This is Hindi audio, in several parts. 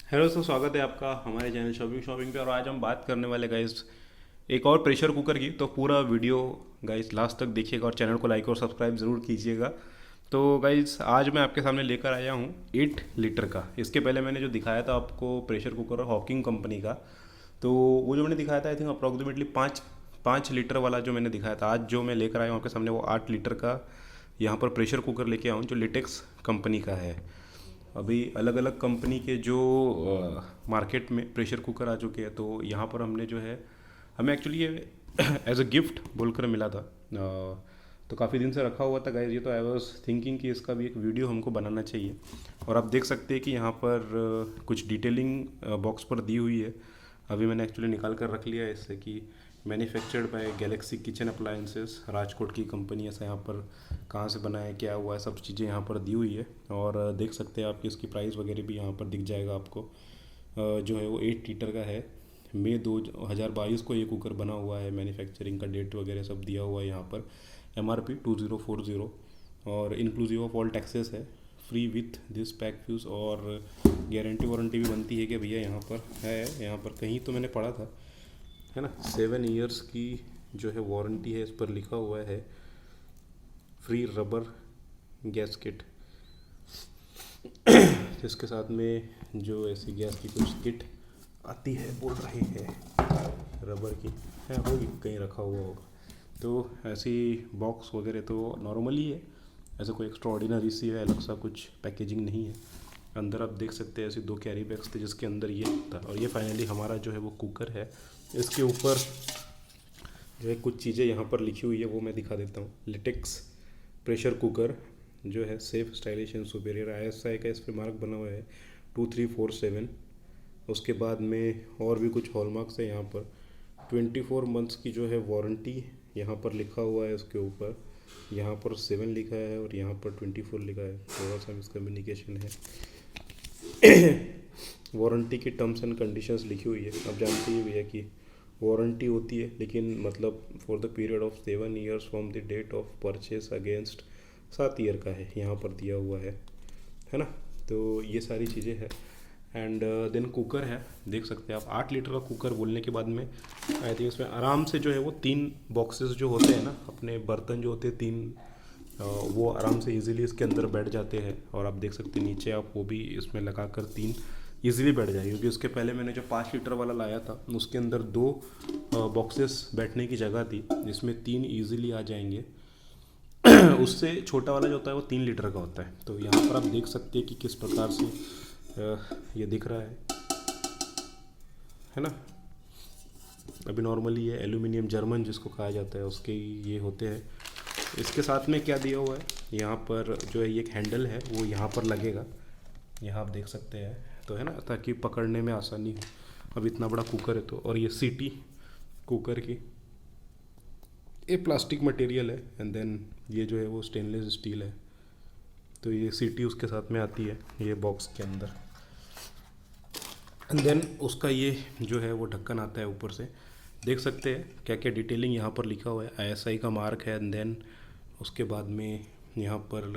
हेलो सर, स्वागत है आपका हमारे चैनल शॉपिंग पे। और आज हम बात करने वाले गाइस एक और प्रेशर कुकर की। तो पूरा वीडियो गाइस लास्ट तक देखिएगा और चैनल को लाइक और सब्सक्राइब ज़रूर कीजिएगा। तो गाइस आज मैं आपके सामने लेकर आया हूँ 8 लीटर का। इसके पहले मैंने जो दिखाया था आपको प्रेशर कुकर हॉकिंग कंपनी का, तो वो जो मैंने दिखाया था आई थिंक अप्रॉक्सीमेटली 5 लीटर वाला जो मैंने दिखाया था। आज जो मैं लेकर आया हूँ आपके सामने वो 8 लीटर का यहाँ पर प्रेशर कुकर लेके आया हूँ जो लिटेक्स कंपनी का है। अभी अलग अलग कंपनी के जो मार्केट में प्रेशर कुकर आ चुके हैं, तो यहाँ पर हमने जो है हमें एक्चुअली ये एज अ गिफ्ट बोलकर मिला था। तो काफ़ी दिन से रखा हुआ था गाइस ये। तो आई वाज थिंकिंग कि इसका भी एक वीडियो हमको बनाना चाहिए। और आप देख सकते हैं कि यहाँ पर कुछ डिटेलिंग बॉक्स पर दी हुई है। अभी मैंने एक्चुअली निकाल कर रख लिया है इससे कि manufactured by Galaxy kitchen appliances, Rajkot की कंपनी। ऐसा यहाँ पर कहाँ से बना है, क्या हुआ है, सब चीज़ें यहाँ पर दी हुई है। और देख सकते हैं आप कि इसकी प्राइस वगैरह भी यहाँ पर दिख जाएगा आपको। जो है वो 8 लीटर का है। मई 2022 को ये कुकर बना हुआ है। मैन्युफैक्चरिंग का डेट वगैरह सब दिया हुआ है यहाँ पर। MRP 2040 और इंक्लूसिव ऑफ ऑल टैक्सेस है। Free with this pack fuse और गारंटी वारंटी भी बनती है कि भैया यहाँ पर है। यहाँ पर कहीं तो मैंने पढ़ा था, है ना, 7 ईयर्स की जो है वारंटी है। इस पर लिखा हुआ है फ्री रबर गैस किट। इसके साथ में जो ऐसी गैस की कुछ किट आती है बोल रहे हैं रबर की है, होगी कहीं रखा हुआ होगा। तो ऐसी बॉक्स वगैरह तो नॉर्मली है, ऐसा कोई एक्स्ट्राऑर्डिनरी सी है, अलग सा कुछ पैकेजिंग नहीं है। अंदर आप देख सकते हैं ऐसे 2 कैरी बैग्स थे जिसके अंदर ये था। और ये फाइनली हमारा जो है वो कुकर है। इसके ऊपर जो है कुछ चीज़ें यहाँ पर लिखी हुई है वो मैं दिखा देता हूँ। लिटेक्स प्रेशर कुकर जो है safe, stylish and superior, ISI का इस पर मार्क बना हुआ है 2347। उसके बाद में और भी कुछ हॉलमार्क्स है यहाँ पर। 24 मंथ्स की जो है वारंटी यहाँ पर लिखा हुआ है उसके ऊपर। यहाँ पर 7 लिखा है और यहाँ पर 24 लिखा है। थोड़ा सा मिसकम्युनिकेशन है। वारंटी की टर्म्स एंड कंडीशंस लिखी हुई है। आप जानते ही भैया कि वारंटी होती है, लेकिन मतलब for the period of 7 years from the date of purchase against 7 year का है यहाँ पर दिया हुआ है ना। तो ये सारी चीज़ें हैं। एंड देन कुकर है, देख सकते हैं आप। 8 लीटर का कुकर बोलने के बाद में आई थिंक इसमें आराम से जो है वो 3 बॉक्सेस जो होते हैं ना, अपने बर्तन जो होते हैं 3, वो आराम से इजीली इसके अंदर बैठ जाते हैं। और आप देख सकते हैं नीचे आप वो भी इसमें लगा कर 3 ईजिली बैठ जाएगी। क्योंकि उसके पहले मैंने जो 5 लीटर वाला लाया था उसके अंदर 2 बॉक्सेस बैठने की जगह थी जिसमें 3 ईजिली आ जाएंगे। उससे छोटा वाला जो होता है वो 3 लीटर का होता है। तो यहाँ पर आप देख सकते हैं कि किस प्रकार से ये दिख रहा है ना। अभी नॉर्मली ये एल्यूमिनियम जर्मन जिसको कहा जाता है उसके ये होते हैं। इसके साथ में क्या दिया हुआ है, यहाँ पर जो है ये एक हैंडल है वो यहाँ पर लगेगा। यहाँ आप देख सकते हैं, तो है ना, ताकि पकड़ने में आसानी हो। अब इतना बड़ा कुकर है तो। और ये सीटी कुकर की ये प्लास्टिक मटेरियल है एंड देन ये जो है वो स्टेनलेस स्टील है। तो ये सीटी उसके साथ में आती है ये बॉक्स के अंदर। एंड देन उसका ये जो है वो ढक्कन आता है ऊपर से। देख सकते हैं क्या क्या डिटेलिंग यहाँ पर लिखा हुआ है। ISI का मार्क है। एंड देन उसके बाद में यहाँ पर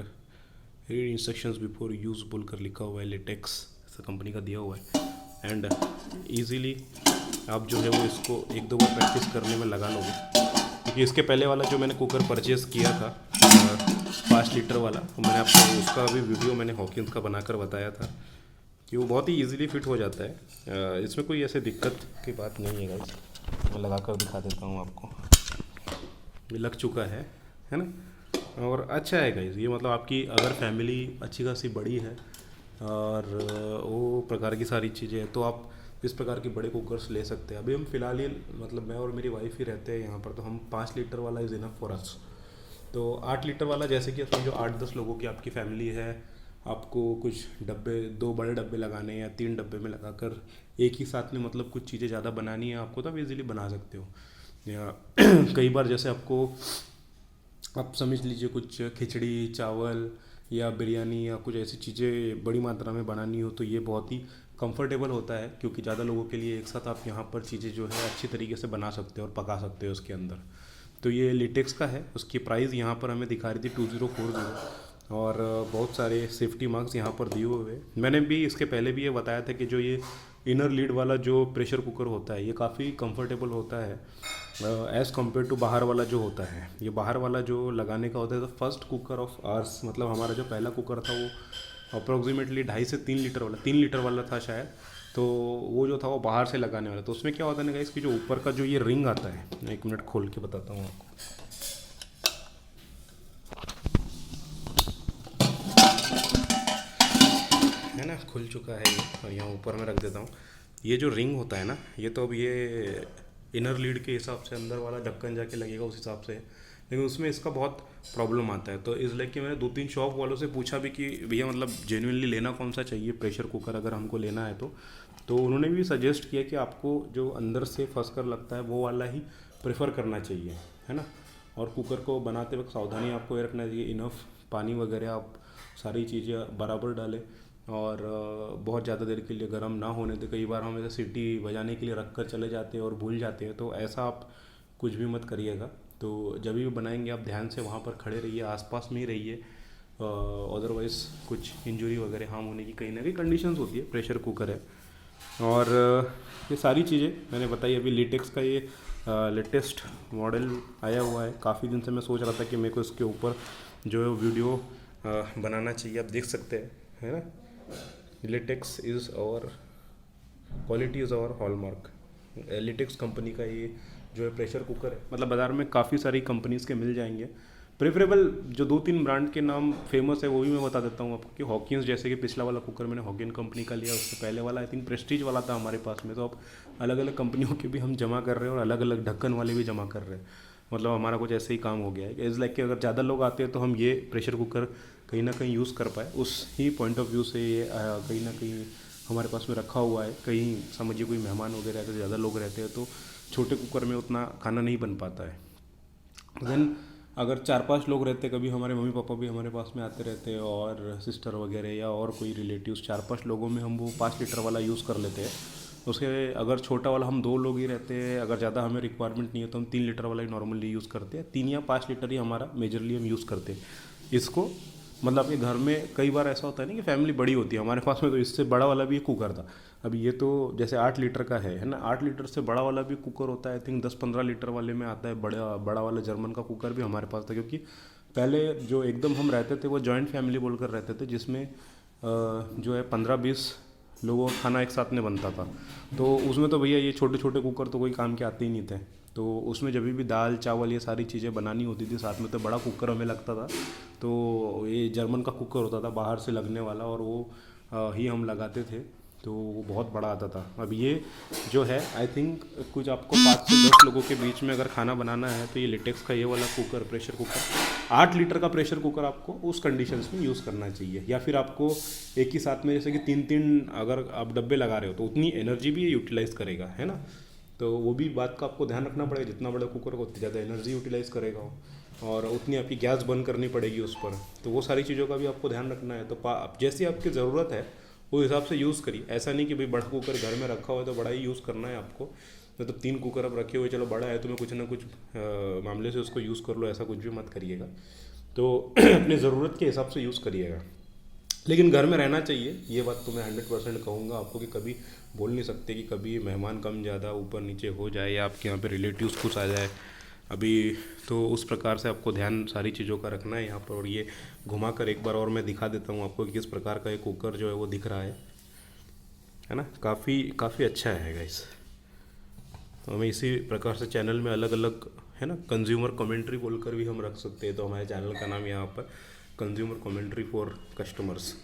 रीड इंस्ट्रक्शंस बिफोर यूज़ बोलकर लिखा हुआ है। लिटेक्स ऐसा कंपनी का दिया हुआ है। एंड ईज़िली आप जो है वो इसको 1-2 बार प्रैक्टिस करने में लगा लोगे। क्योंकि इसके पहले वाला जो मैंने कुकर परचेज़ किया था 5 लीटर वाला, तो मैंने आपको उसका भी वीडियो मैंने हॉकिंस का बनाकर बताया था कि वो बहुत ही इजीली फिट हो जाता है। इसमें कोई ऐसे दिक्कत की बात नहीं है गाइस। मैं लगा कर दिखा देता हूँ आपको। ये लग चुका है ना। और अच्छा है गाइस ये, मतलब आपकी अगर फैमिली अच्छी खासी बड़ी है और वो प्रकार की सारी चीज़ें हैं तो आप इस प्रकार के बड़े कुकर्स ले सकते हैं। अभी हम फिलहाल ही, मतलब मैं और मेरी वाइफ ही रहते हैं यहाँ पर, तो हम 5 लीटर वाला इज़ इनफ फॉर अस। तो 8 लीटर वाला जैसे कि समझो 8-10 लोगों की आपकी फैमिली है, आपको कुछ डब्बे, 2 बड़े डब्बे लगाने हैं या 3 डब्बे में लगाकर एक ही साथ में मतलब कुछ चीज़ें ज़्यादा बनानी है आपको, तो आप इजीली बना सकते हो। या कई बार जैसे आपको, आप समझ लीजिए कुछ खिचड़ी चावल या बिरयानी या कुछ ऐसी चीज़ें बड़ी मात्रा में बनानी हो, तो ये बहुत ही कंफर्टेबल होता है। क्योंकि ज़्यादा लोगों के लिए एक साथ आप यहाँ पर चीज़ें जो है अच्छी तरीके से बना सकते हो और पका सकते हो उसके अंदर। तो ये लिटेक्स का है। उसकी प्राइस यहाँ पर हमें दिखा रही थी 2040। और बहुत सारे सेफ्टी मार्क्स यहाँ पर दिए हुए हैं। मैंने भी इसके पहले भी ये बताया था कि जो ये इनर लीड वाला जो प्रेशर कुकर होता है ये काफ़ी कंफर्टेबल होता है एज़ कम्पेयर टू बाहर वाला जो होता है। ये बाहर वाला जो लगाने का होता है तो फर्स्ट कुकर ऑफ आर्स, मतलब हमारा जो पहला कुकर था वो अप्रोक्सीमेटली 2.5 से 3 लीटर वाला, 3 लीटर वाला था शायद। तो वो जो था वो बाहर से लगाने वाला, तो उसमें क्या होता है ना गाइस कि जो ऊपर का जो ये रिंग आता है, एक मिनट खोल के बताता हूँ आपको। है ना, खुल चुका है ये, और यहाँ ऊपर मैं रख देता हूँ। ये जो रिंग होता है ना, ये तो अब ये इनर लीड के हिसाब से अंदर वाला ढक्कन जाके लगेगा उस हिसाब से, लेकिन उसमें इसका बहुत प्रॉब्लम आता है। तो इस कि मैंने 2-3 शॉप वालों से पूछा भी कि भैया मतलब जेन्युइनली लेना कौन सा चाहिए प्रेशर कुकर अगर हमको लेना है तो उन्होंने भी सजेस्ट किया कि आपको जो अंदर से फंस कर लगता है वो वाला ही प्रेफर करना चाहिए, है ना। और कुकर को बनाते वक्त सावधानी आपको ये रखना चाहिए, इनफ पानी वगैरह आप सारी चीज़ें बराबर डालें, और बहुत ज़्यादा देर के लिए गर्म ना होने दें। कई बार हम ऐसे सीटी बजाने के लिए रख कर चले जाते हैं और भूल जाते हैं, तो ऐसा आप कुछ भी मत करिएगा। तो जब भी बनाएंगे आप ध्यान से वहाँ पर खड़े रहिए, आसपास में ही रहिए, अदरवाइज़ कुछ इंजरी वगैरह हार्म होने की कहीं ना कहीं कंडीशंस होती है, प्रेशर कुकर है। और ये सारी चीज़ें मैंने बताई। अभी लिटेक्स का ये लेटेस्ट मॉडल आया हुआ है। काफ़ी दिन से मैं सोच रहा था कि मेरे को इसके ऊपर जो है वीडियो बनाना चाहिए, आप देख सकते हैं, है ना। लिटेक्स इज़ और क्वालिटी इज़ और हॉलमार्क। लिटेक्स कंपनी का ये जो है प्रेशर कुकर है, मतलब बाज़ार में काफ़ी सारी कंपनीज़ के मिल जाएंगे। प्रेफरेबल जो 2-3 ब्रांड के नाम फेमस है वो भी मैं बता देता हूँ आपको, कि हॉकिंस, जैसे कि पिछला वाला कुकर मैंने हॉकिन कंपनी का लिया, उससे पहले वाला आई थिंक प्रेस्टीज वाला था हमारे पास में। तो अब अलग अलग कंपनियों के भी हम जमा कर रहे हैं और अलग अलग ढक्कन वाले भी जमा कर रहे हैं। मतलब हमारा कुछ ऐसे ही काम हो गया है, इज़ लाइक कि अगर ज़्यादा लोग आते हैं तो हम ये प्रेशर कुकर कहीं ना कहीं यूज़ कर पाए, उस ही पॉइंट ऑफ व्यू से ये कहीं ना कहीं हमारे पास में रखा हुआ है। कहीं समझिए कोई मेहमान वगैरह रहते, ज़्यादा लोग रहते हैं तो छोटे कुकर में उतना खाना नहीं बन पाता है। देन अगर 4-5 लोग रहते, कभी हमारे मम्मी पापा भी हमारे पास में आते रहते हैं और सिस्टर वगैरह या और कोई रिलेटिव्स, 4-5 लोगों में हम वो 5 लीटर वाला यूज़ कर लेते हैं। उसके अगर छोटा वाला हम 2 लोग ही रहते हैं, अगर ज़्यादा हमें रिक्वायरमेंट नहीं है तो हम 3 लीटर वाला ही नॉर्मली यूज़ करते हैं। 3 या 5 लीटर ही हमारा मेजरली हम यूज़ करते हैं इसको। मतलब अपने घर में कई बार ऐसा होता है ना कि फैमिली बड़ी होती है, हमारे पास में तो इससे बड़ा वाला भी एक कुकर था। अभी ये तो जैसे 8 लीटर का है ना, 8 लीटर से बड़ा वाला भी कुकर होता है, आई थिंक 10-15 लीटर वाले में आता है बड़ा वाला जर्मन का कुकर भी हमारे पास था। क्योंकि पहले जो एकदम हम रहते थे वो जॉइंट फैमिली बोलकर रहते थे, जिसमें जो है 15-20 लोगों का खाना एक साथ में बनता था। तो उसमें तो भैया ये छोटे छोटे कुकर तो कोई काम के आते ही नहीं थे। तो उसमें जब भी दाल चावल ये सारी चीज़ें बनानी होती थी साथ में, तो बड़ा कुकर हमें लगता था। तो ये जर्मन का कुकर होता था बाहर से लगने वाला, और वो ही हम लगाते थे, तो वो बहुत बड़ा आता था। अब ये जो है आई थिंक कुछ आपको 5 से 10 लोगों के बीच में अगर खाना बनाना है तो ये लिटेक्स का ये वाला कुकर, प्रेशर कुकर 8 लीटर का प्रेशर कुकर आपको उस कंडीशंस में यूज़ करना चाहिए। या फिर आपको एक ही साथ में जैसे कि 3-3 अगर आप डब्बे लगा रहे हो तो उतनी एनर्जी भी ये यूटिलाइज़ करेगा, है ना। तो वो भी बात का आपको ध्यान रखना पड़ेगा, जितना बड़ा कुकर हो उतनी ज़्यादा एनर्जी यूटिलाइज़ करेगा वो, और उतनी आपकी गैस बंद करनी पड़ेगी उस पर। तो वो सारी चीज़ों का भी आपको ध्यान रखना है। तो जैसी आपकी ज़रूरत है वो हिसाब से यूज़ करिए। ऐसा नहीं कि भाई बड़ा कुकर घर में रखा हुआ है तो बड़ा ही यूज़ करना है आपको। मतलब 3 कुकर अब रखे हुए, चलो बड़ा है तो मैं कुछ ना कुछ मामले से उसको यूज़ कर लो, ऐसा कुछ भी मत करिएगा। तो अपनी ज़रूरत के हिसाब से यूज़ करिएगा, लेकिन घर में रहना चाहिए। ये बात तो मैं 100% कहूँगा आपको, कि कभी बोल नहीं सकते कि कभी मेहमान कम ज़्यादा ऊपर नीचे हो जाए या आपके यहाँ पे रिलेटिव्स कुछ आ जाए अभी, तो उस प्रकार से आपको ध्यान सारी चीज़ों का रखना है यहाँ पर। और ये घुमा कर एक बार और मैं दिखा देता हूँ आपको कि किस प्रकार का ये कुकर जो है वो दिख रहा है ना। काफ़ी अच्छा है गाइस। तो हमें इसी प्रकार से चैनल में अलग अलग, है ना, कंज्यूमर कमेंट्री बोलकर भी हम रख सकते हैं। तो हमारे चैनल का नाम यहाँ पर कंज्यूमर कमेंट्री फॉर कस्टमर्स।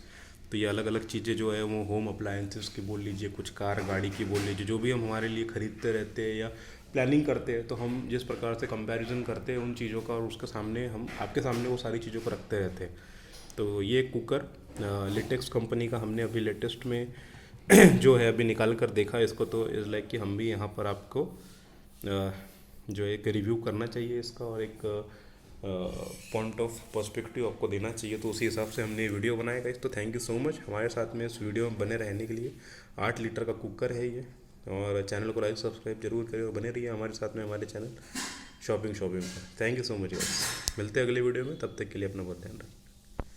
तो ये अलग अलग चीज़ें जो है वो होम अप्लायंसेस की बोल लीजिए, कुछ कार गाड़ी की बोल लीजिए, जो भी हम हमारे लिए ख़रीदते रहते हैं या प्लानिंग करते हैं, तो हम जिस प्रकार से कंपैरिजन करते हैं उन चीज़ों का, और उसके सामने हम आपके सामने वो सारी चीज़ों को रखते रहते हैं। तो ये कुकर लिटेक्स कंपनी का हमने अभी लेटेस्ट में जो है अभी निकाल कर देखा इसको, तो इज़ लाइक कि हम भी यहाँ पर आपको जो एक रिव्यू करना चाहिए इसका, और एक पॉइंट ऑफ पर्सपेक्टिव आपको देना चाहिए। तो उसी हिसाब से हमने वीडियो बनाया गाइस। तो थैंक यू सो मच हमारे साथ में इस वीडियो में बने रहने के लिए। 8 लीटर का कुकर है ये, और चैनल को लाइक सब्सक्राइब जरूर करिए और बने रहिए हमारे साथ में हमारे चैनल शॉपिंग पर। Thank you so much guys, मिलते हैं अगले वीडियो में, तब तक के लिए अपना बहुत ध्यान रखें।